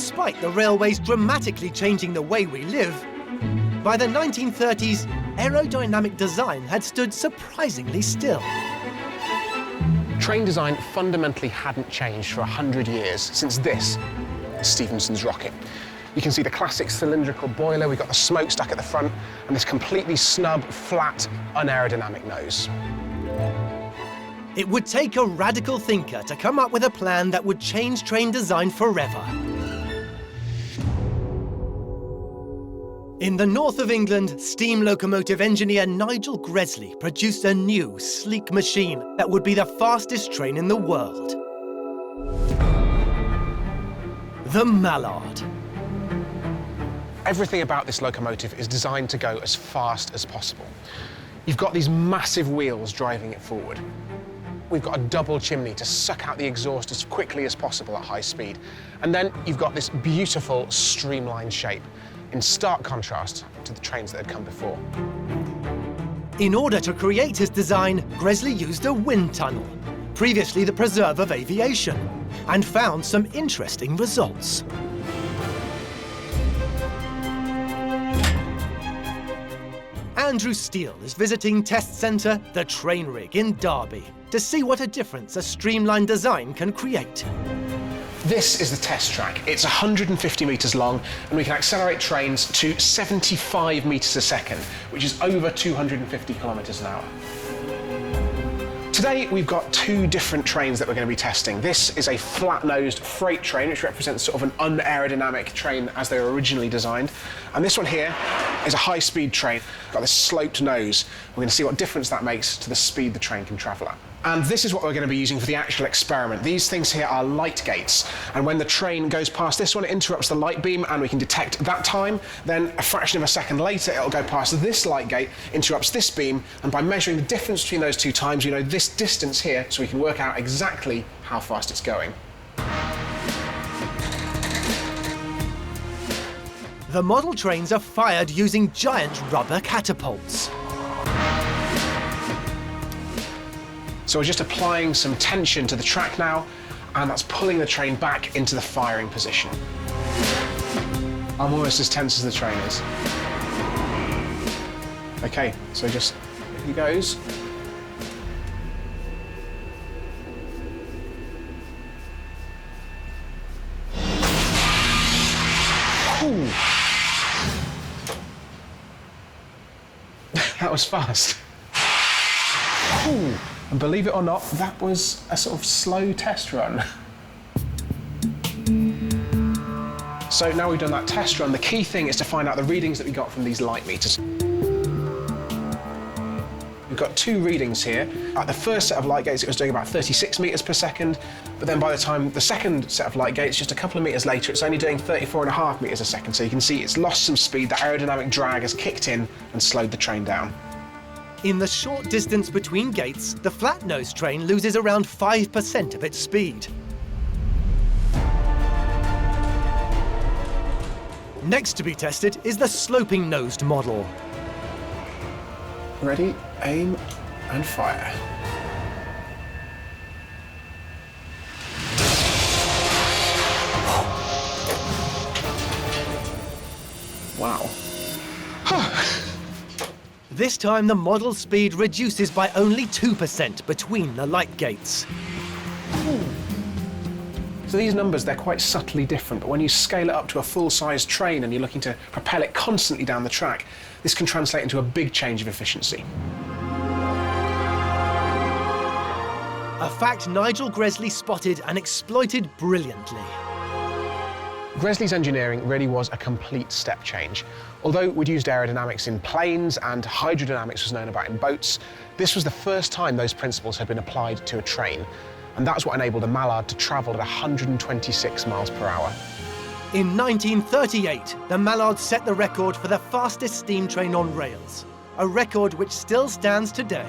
Despite the railways dramatically changing the way we live, by the 1930s, aerodynamic design had stood surprisingly still. Train design fundamentally hadn't changed for 100 years since this, Stephenson's rocket. You can see the classic cylindrical boiler, we've got the smokestack at the front, and this completely snub, flat, unaerodynamic nose. It would take a radical thinker to come up with a plan that would change train design forever. In the north of England, steam locomotive engineer Nigel Gresley produced a new, sleek machine that would be the fastest train in the world. The Mallard. Everything about this locomotive is designed to go as fast as possible. You've got these massive wheels driving it forward. We've got a double chimney to suck out the exhaust as quickly as possible at high speed. And then you've got this beautiful streamlined shape, in stark contrast to the trains that had come before. In order to create his design, Gresley used a wind tunnel, previously the preserve of aviation, and found some interesting results. Andrew Steele is visiting test centre The Train Rig in Derby to see what a difference a streamlined design can create. This is the test track. It's 150 metres long, and we can accelerate trains to 75 metres a second, which is over 250 kilometres an hour. Today, we've got two different trains that we're going to be testing. This is a flat-nosed freight train, which represents sort of an unaerodynamic train as they were originally designed. And this one here is a high-speed train, got this sloped nose. We're going to see what difference that makes to the speed the train can travel at. And this is what we're going to be using for the actual experiment. These things here are light gates, and when the train goes past this one, it interrupts the light beam, and we can detect that time. Then a fraction of a second later, it'll go past this light gate, interrupts this beam, and by measuring the difference between those two times, we know this distance here, so we can work out exactly how fast it's going. The model trains are fired using giant rubber catapults. So we're just applying some tension to the track now, and that's pulling the train back into the firing position. I'm almost as tense as the train is. Okay, so just, here he goes. Ooh. That was fast. Ooh. And believe it or not, that was a sort of slow test run. So now we've done that test run, the key thing is to find out the readings that we got from these light meters. We've got two readings here. At the first set of light gates, it was doing about 36 meters per second, but then by the time the second set of light gates, just a couple of meters later, it's only doing 34.5 meters a second. So you can see it's lost some speed, the aerodynamic drag has kicked in and slowed the train down. In the short distance between gates, the flat-nosed train loses around 5% of its speed. Next to be tested is the sloping-nosed model. Ready, aim, and fire. Wow. This time, the model speed reduces by only 2% between the light gates. So these numbers, they're quite subtly different, but when you scale it up to a full-size train and you're looking to propel it constantly down the track, this can translate into a big change of efficiency. A fact Nigel Gresley spotted and exploited brilliantly. Gresley's engineering really was a complete step change. Although we'd used aerodynamics in planes and hydrodynamics was known about in boats, this was the first time those principles had been applied to a train. And that's what enabled the Mallard to travel at 126 miles per hour. In 1938, the Mallard set the record for the fastest steam train on rails, a record which still stands today.